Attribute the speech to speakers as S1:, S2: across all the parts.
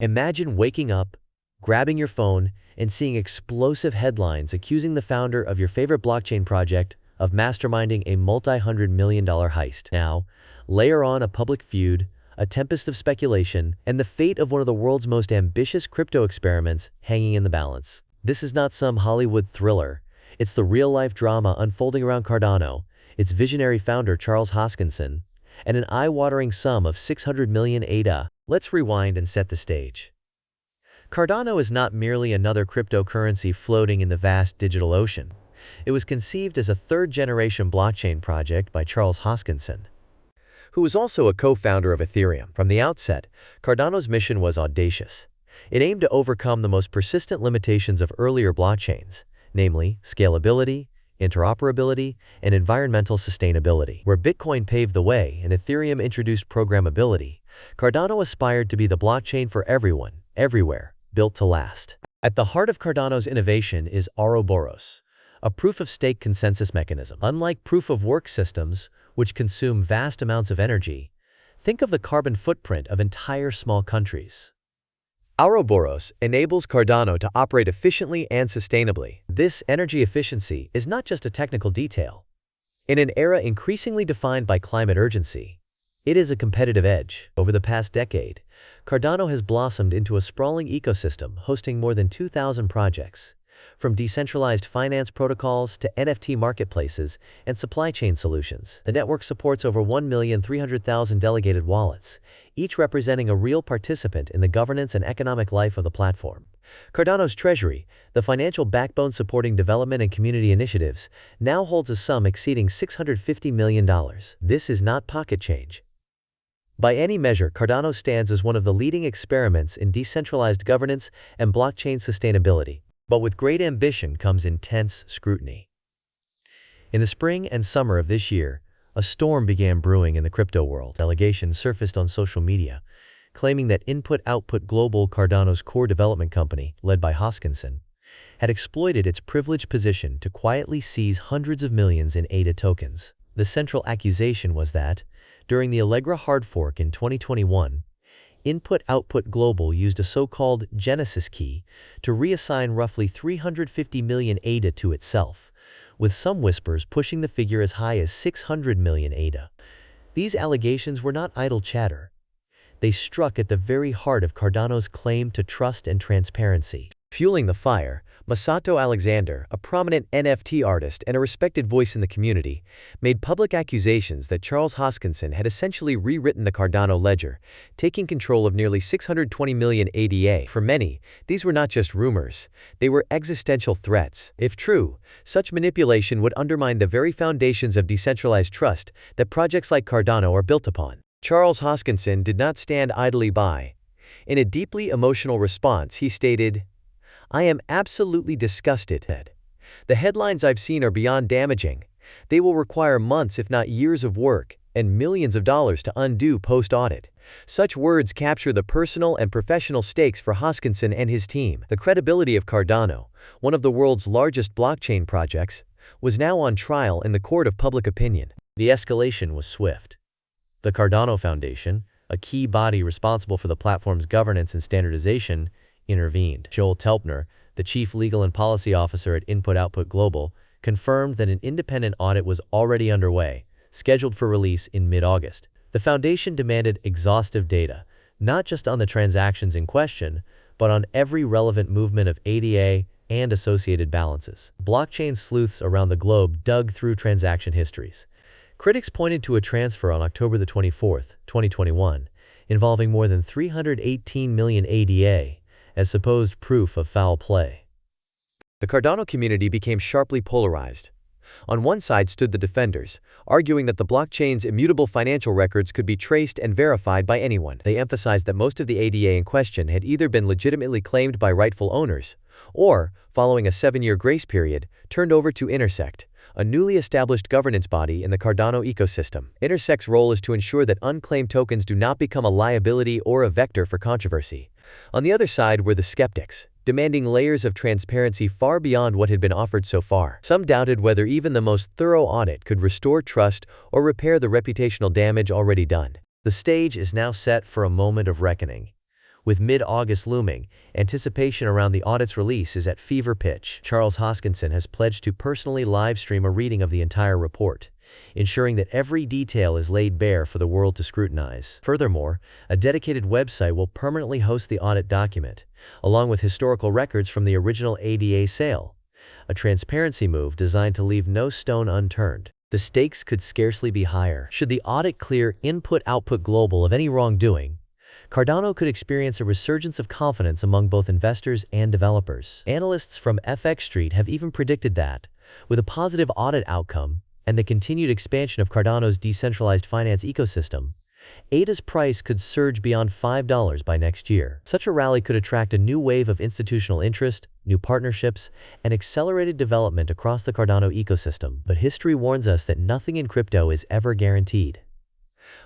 S1: Imagine waking up, grabbing your phone, and seeing explosive headlines accusing the founder of your favorite blockchain project of masterminding a multi-hundred-million-dollar heist. Now, layer on a public feud, a tempest of speculation, and the fate of one of the world's most ambitious crypto experiments hanging in the balance. This is not some Hollywood thriller. It's the real-life drama unfolding around Cardano, its visionary founder Charles Hoskinson, and an eye-watering sum of 600 million ADA. Let's rewind and set the stage. Cardano is not merely another cryptocurrency floating in the vast digital ocean. It was conceived as a third-generation blockchain project by Charles Hoskinson, who was also a co-founder of Ethereum. From the outset, Cardano's mission was audacious. It aimed to overcome the most persistent limitations of earlier blockchains, namely scalability, interoperability, and environmental sustainability. Where Bitcoin paved the way and Ethereum introduced programmability, Cardano aspired to be the blockchain for everyone, everywhere, built to last. At the heart of Cardano's innovation is Ouroboros, a proof-of-stake consensus mechanism. Unlike proof-of-work systems, which consume vast amounts of energy, think of the carbon footprint of entire small countries. Ouroboros enables Cardano to operate efficiently and sustainably. This energy efficiency is not just a technical detail. In an era increasingly defined by climate urgency, it is a competitive edge. Over the past decade, Cardano has blossomed into a sprawling ecosystem hosting more than 2,000 projects, from decentralized finance protocols to NFT marketplaces and supply chain solutions. The network supports over 1,300,000 delegated wallets, each representing a real participant in the governance and economic life of the platform. Cardano's treasury, the financial backbone supporting development and community initiatives, now holds a sum exceeding $650 million. This is not pocket change. By any measure, Cardano stands as one of the leading experiments in decentralized governance and blockchain sustainability. But with great ambition comes intense scrutiny. In the spring and summer of this year, a storm began brewing in the crypto world. Allegations surfaced on social media, claiming that Input-Output Global, Cardano's core development company, led by Hoskinson, had exploited its privileged position to quietly seize hundreds of millions in ADA tokens. The central accusation was that, during the Allegra hard fork in 2021, Input-Output Global used a so-called Genesis key to reassign roughly 350 million ADA to itself, with some whispers pushing the figure as high as 600 million ADA. These allegations were not idle chatter. They struck at the very heart of Cardano's claim to trust and transparency. Fueling the fire, Masato Alexander, a prominent NFT artist and a respected voice in the community, made public accusations that Charles Hoskinson had essentially rewritten the Cardano ledger, taking control of nearly 620 million ADA. For many, these were not just rumors, they were existential threats. If true, such manipulation would undermine the very foundations of decentralized trust that projects like Cardano are built upon. Charles Hoskinson did not stand idly by. In a deeply emotional response, he stated, "I am absolutely disgusted. The headlines I've seen are beyond damaging. They will require months if not years of work and millions of dollars to undo post-audit." Such words capture the personal and professional stakes for Hoskinson and his team. The credibility of Cardano, one of the world's largest blockchain projects, was now on trial in the court of public opinion. The escalation was swift. The Cardano Foundation, a key body responsible for the platform's governance and standardization, intervened. Joel Telpner, the chief legal and policy officer at Input-Output Global, confirmed that an independent audit was already underway, scheduled for release in mid-August. The foundation demanded exhaustive data, not just on the transactions in question, but on every relevant movement of ADA and associated balances. Blockchain sleuths around the globe dug through transaction histories. Critics pointed to a transfer on October 24, 2021, involving more than 318 million ADA, as supposed proof of foul play. The Cardano community became sharply polarized. On one side stood the defenders, arguing that the blockchain's immutable financial records could be traced and verified by anyone. They emphasized that most of the ADA in question had either been legitimately claimed by rightful owners, or, following a 7-year grace period, turned over to Intersect, a newly established governance body in the Cardano ecosystem. Intersect's role is to ensure that unclaimed tokens do not become a liability or a vector for controversy. On the other side were the skeptics, demanding layers of transparency far beyond what had been offered so far. Some doubted whether even the most thorough audit could restore trust or repair the reputational damage already done. The stage is now set for a moment of reckoning. With mid-August looming, anticipation around the audit's release is at fever pitch. Charles Hoskinson has pledged to personally live-stream a reading of the entire report, ensuring that every detail is laid bare for the world to scrutinize. Furthermore, a dedicated website will permanently host the audit document, along with historical records from the original ADA sale, a transparency move designed to leave no stone unturned. The stakes could scarcely be higher. Should the audit clear Input-Output Global of any wrongdoing, Cardano could experience a resurgence of confidence among both investors and developers. Analysts from FX Street have even predicted that, with a positive audit outcome and the continued expansion of Cardano's decentralized finance ecosystem, ADA's price could surge beyond $5 by next year. Such a rally could attract a new wave of institutional interest, new partnerships, and accelerated development across the Cardano ecosystem. But history warns us that nothing in crypto is ever guaranteed.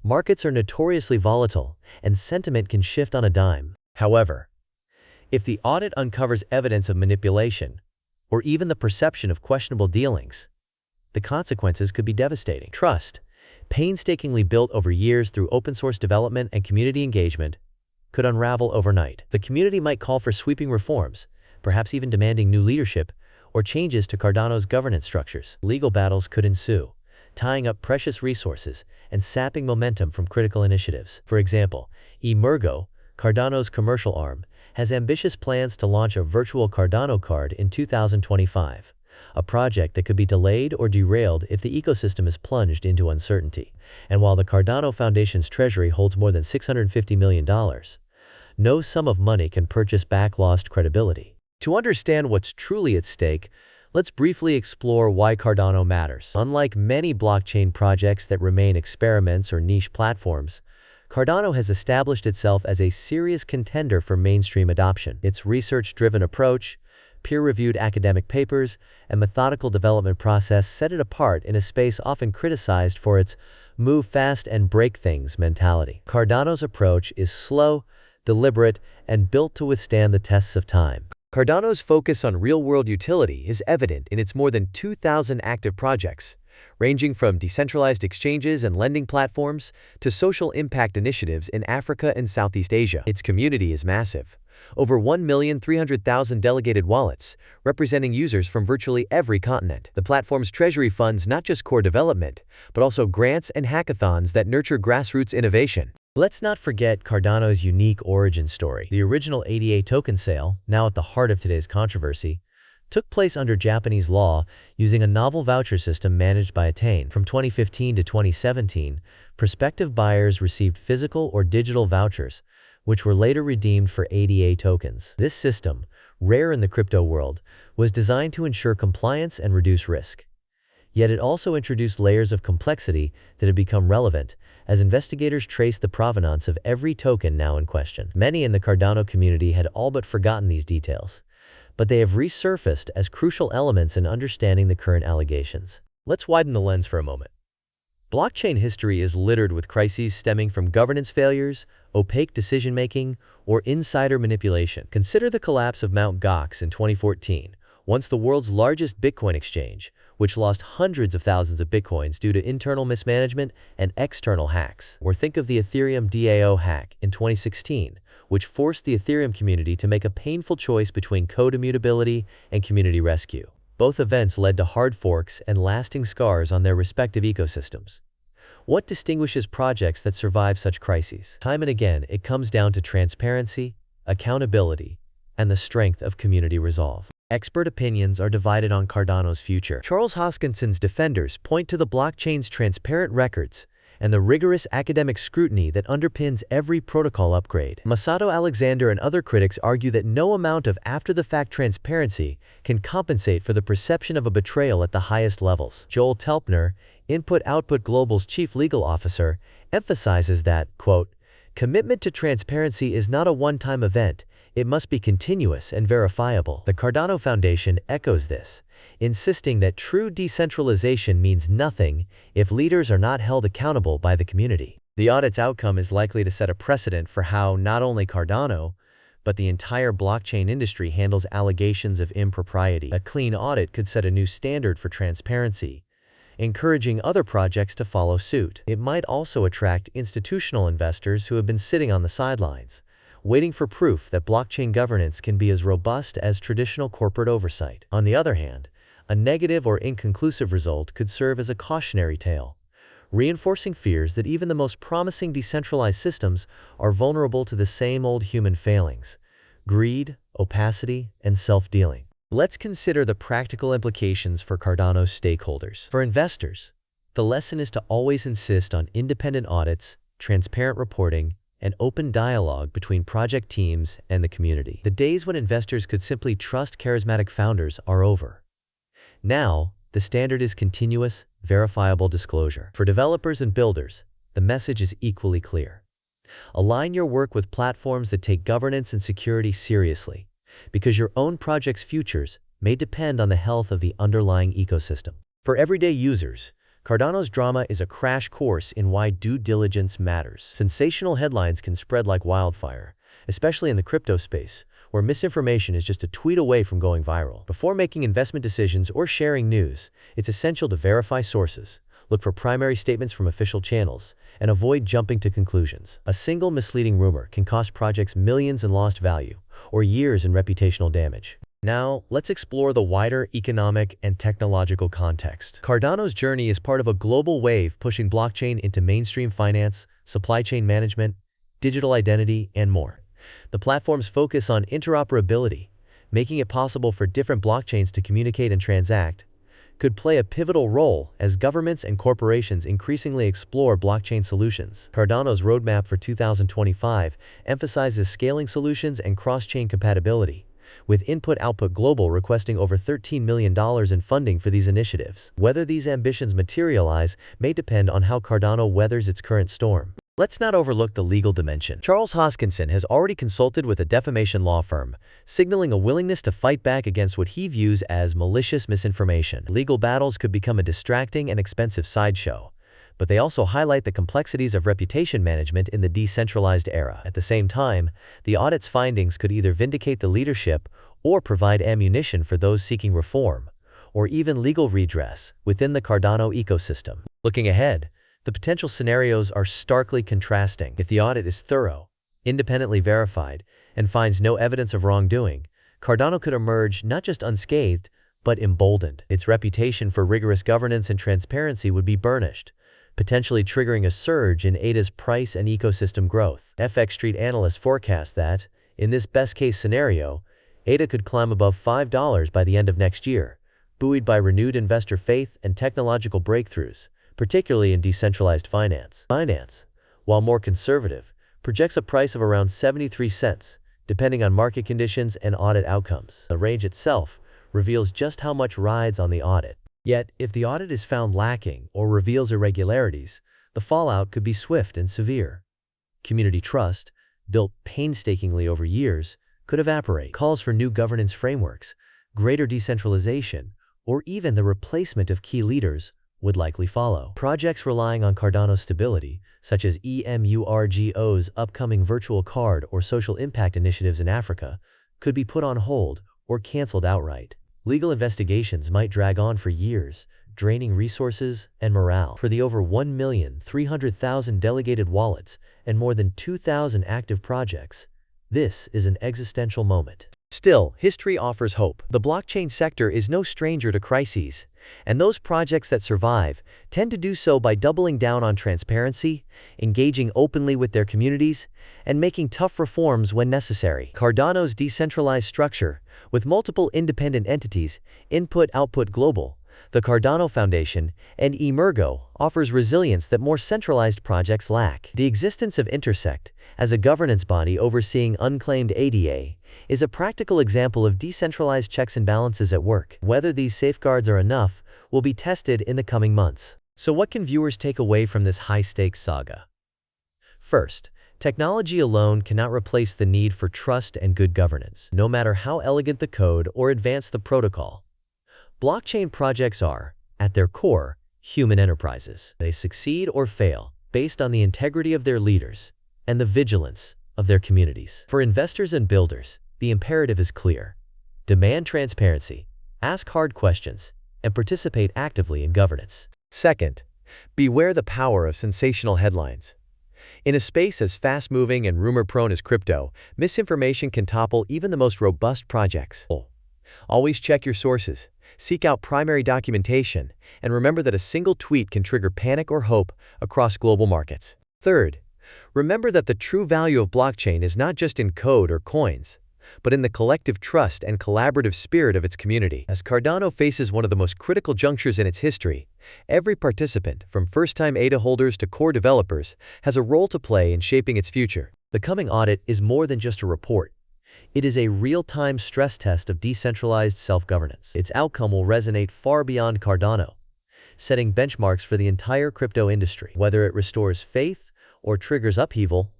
S1: Markets are notoriously volatile, and sentiment can shift on a dime. However, if the audit uncovers evidence of manipulation, or even the perception of questionable dealings, the consequences could be devastating. Trust, painstakingly built over years through open-source development and community engagement, could unravel overnight. The community might call for sweeping reforms, perhaps even demanding new leadership or changes to Cardano's governance structures. Legal battles could ensue, tying up precious resources and sapping momentum from critical initiatives. For example, Emergo, Cardano's commercial arm, has ambitious plans to launch a virtual Cardano card in 2025, a project that could be delayed or derailed if the ecosystem is plunged into uncertainty. And while the Cardano Foundation's treasury holds more than $650 million, no sum of money can purchase back lost credibility. To understand what's truly at stake, let's briefly explore why Cardano matters. Unlike many blockchain projects that remain experiments or niche platforms, Cardano has established itself as a serious contender for mainstream adoption. Its research-driven approach, peer-reviewed academic papers, and methodical development process set it apart in a space often criticized for its move fast and break things mentality. Cardano's approach is slow, deliberate, and built to withstand the tests of time. Cardano's focus on real-world utility is evident in its more than 2,000 active projects, ranging from decentralized exchanges and lending platforms to social impact initiatives in Africa and Southeast Asia. Its community is massive. Over 1,300,000 delegated wallets, representing users from virtually every continent. The platform's treasury funds not just core development, but also grants and hackathons that nurture grassroots innovation. Let's not forget Cardano's unique origin story. The original ADA token sale, now at the heart of today's controversy, took place under Japanese law using a novel voucher system managed by Attain. From 2015 to 2017, prospective buyers received physical or digital vouchers, which were later redeemed for ADA tokens. This system, rare in the crypto world, was designed to ensure compliance and reduce risk. Yet it also introduced layers of complexity that have become relevant as investigators trace the provenance of every token now in question. Many in the Cardano community had all but forgotten these details, but they have resurfaced as crucial elements in understanding the current allegations. Let's widen the lens for a moment. Blockchain history is littered with crises stemming from governance failures, opaque decision-making, or insider manipulation. Consider the collapse of Mt. Gox in 2014, once the world's largest Bitcoin exchange, which lost hundreds of thousands of Bitcoins due to internal mismanagement and external hacks. Or think of the Ethereum DAO hack in 2016, which forced the Ethereum community to make a painful choice between code immutability and community rescue. Both events led to hard forks and lasting scars on their respective ecosystems. What distinguishes projects that survive such crises? Time and again, it comes down to transparency, accountability, and the strength of community resolve. Expert opinions are divided on Cardano's future. Charles Hoskinson's defenders point to the blockchain's transparent records and the rigorous academic scrutiny that underpins every protocol upgrade. Masato Alexander and other critics argue that no amount of after-the-fact transparency can compensate for the perception of a betrayal at the highest levels. Joel Telpner, Input-Output Global's chief legal officer, emphasizes that, quote, "Commitment to transparency is not a one-time event. It must be continuous and verifiable." The Cardano Foundation echoes this, insisting that true decentralization means nothing if leaders are not held accountable by the community. The audit's outcome is likely to set a precedent for how not only Cardano, but the entire blockchain industry handles allegations of impropriety. A clean audit could set a new standard for transparency, encouraging other projects to follow suit. It might also attract institutional investors who have been sitting on the sidelines, waiting for proof that blockchain governance can be as robust as traditional corporate oversight. On the other hand, a negative or inconclusive result could serve as a cautionary tale, reinforcing fears that even the most promising decentralized systems are vulnerable to the same old human failings: greed, opacity, and self-dealing. Let's consider the practical implications for Cardano's stakeholders. For investors, the lesson is to always insist on independent audits, transparent reporting, and open dialogue between project teams and the community. The days when investors could simply trust charismatic founders are over. Now, the standard is continuous, verifiable disclosure. For developers and builders, the message is equally clear. Align your work with platforms that take governance and security seriously, because your own project's futures may depend on the health of the underlying ecosystem. For everyday users, Cardano's drama is a crash course in why due diligence matters. Sensational headlines can spread like wildfire, especially in the crypto space, where misinformation is just a tweet away from going viral. Before making investment decisions or sharing news, it's essential to verify sources, look for primary statements from official channels, and avoid jumping to conclusions. A single misleading rumor can cost projects millions in lost value, or years in reputational damage. Now, let's explore the wider economic and technological context. Cardano's journey is part of a global wave pushing blockchain into mainstream finance, supply chain management, digital identity, and more. The platform's focus on interoperability, making it possible for different blockchains to communicate and transact, could play a pivotal role as governments and corporations increasingly explore blockchain solutions. Cardano's roadmap for 2025 emphasizes scaling solutions and cross-chain compatibility, with Input-Output Global requesting over $13 million in funding for these initiatives. Whether these ambitions materialize may depend on how Cardano weathers its current storm. Let's not overlook the legal dimension. Charles Hoskinson has already consulted with a defamation law firm, signaling a willingness to fight back against what he views as malicious misinformation. Legal battles could become a distracting and expensive sideshow, but they also highlight the complexities of reputation management in the decentralized era. At the same time, the audit's findings could either vindicate the leadership or provide ammunition for those seeking reform, or even legal redress within the Cardano ecosystem. Looking ahead, the potential scenarios are starkly contrasting. If the audit is thorough, independently verified, and finds no evidence of wrongdoing, Cardano could emerge not just unscathed, but emboldened. Its reputation for rigorous governance and transparency would be burnished, potentially triggering a surge in ADA's price and ecosystem growth. FX Street analysts forecast that, in this best-case scenario, ADA could climb above $5 by the end of next year, buoyed by renewed investor faith and technological breakthroughs, particularly in decentralized finance. Binance, while more conservative, projects a price of around 73 cents, depending on market conditions and audit outcomes. The range itself reveals just how much rides on the audit. Yet, if the audit is found lacking or reveals irregularities, the fallout could be swift and severe. Community trust, built painstakingly over years, could evaporate. Calls for new governance frameworks, greater decentralization, or even the replacement of key leaders would likely follow. Projects relying on Cardano's stability, such as EMURGO's upcoming virtual card or social impact initiatives in Africa, could be put on hold or canceled outright. Legal investigations might drag on for years, draining resources and morale. For the over 1,300,000 delegated wallets and more than 2,000 active projects, this is an existential moment. Still, history offers hope. The blockchain sector is no stranger to crises, and those projects that survive tend to do so by doubling down on transparency, engaging openly with their communities, and making tough reforms when necessary. Cardano's decentralized structure, with multiple independent entities, Input-Output Global, the Cardano Foundation, and Emergo, offers resilience that more centralized projects lack. The existence of Intersect, as a governance body overseeing unclaimed ADA, is a practical example of decentralized checks and balances at work. Whether these safeguards are enough will be tested in the coming months. So what can viewers take away from this high-stakes saga? First, technology alone cannot replace the need for trust and good governance. No matter how elegant the code or advanced the protocol, blockchain projects are, at their core, human enterprises. They succeed or fail based on the integrity of their leaders and the vigilance of their communities. For investors and builders, the imperative is clear. Demand transparency, ask hard questions, and participate actively in governance. Second, beware the power of sensational headlines. In a space as fast-moving and rumor-prone as crypto, misinformation can topple even the most robust projects. Always check your sources, seek out primary documentation, and remember that a single tweet can trigger panic or hope across global markets. Third, remember that the true value of blockchain is not just in code or coins, but in the collective trust and collaborative spirit of its community. As Cardano faces one of the most critical junctures in its history, every participant, from first-time ADA holders to core developers, has a role to play in shaping its future. The coming audit is more than just a report. It is a real-time stress test of decentralized self-governance. Its outcome will resonate far beyond Cardano, setting benchmarks for the entire crypto industry. Whether it restores faith or triggers upheaval,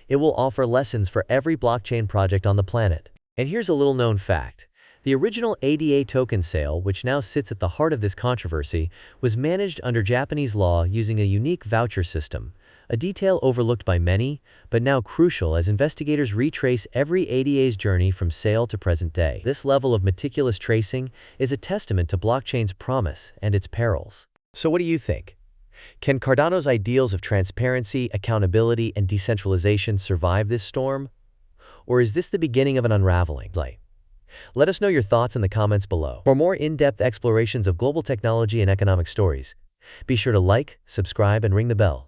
S1: it will offer lessons for every blockchain project on the planet. And here's a little-known fact. The original ADA token sale, which now sits at the heart of this controversy, was managed under Japanese law using a unique voucher system, a detail overlooked by many, but now crucial as investigators retrace every ADA's journey from sale to present day. This level of meticulous tracing is a testament to blockchain's promise and its perils. So what do you think? Can Cardano's ideals of transparency, accountability, and decentralization survive this storm? Or is this the beginning of an unraveling? Let us know your thoughts in the comments below. For more in-depth explorations of global technology and economic stories, be sure to like, subscribe, and ring the bell.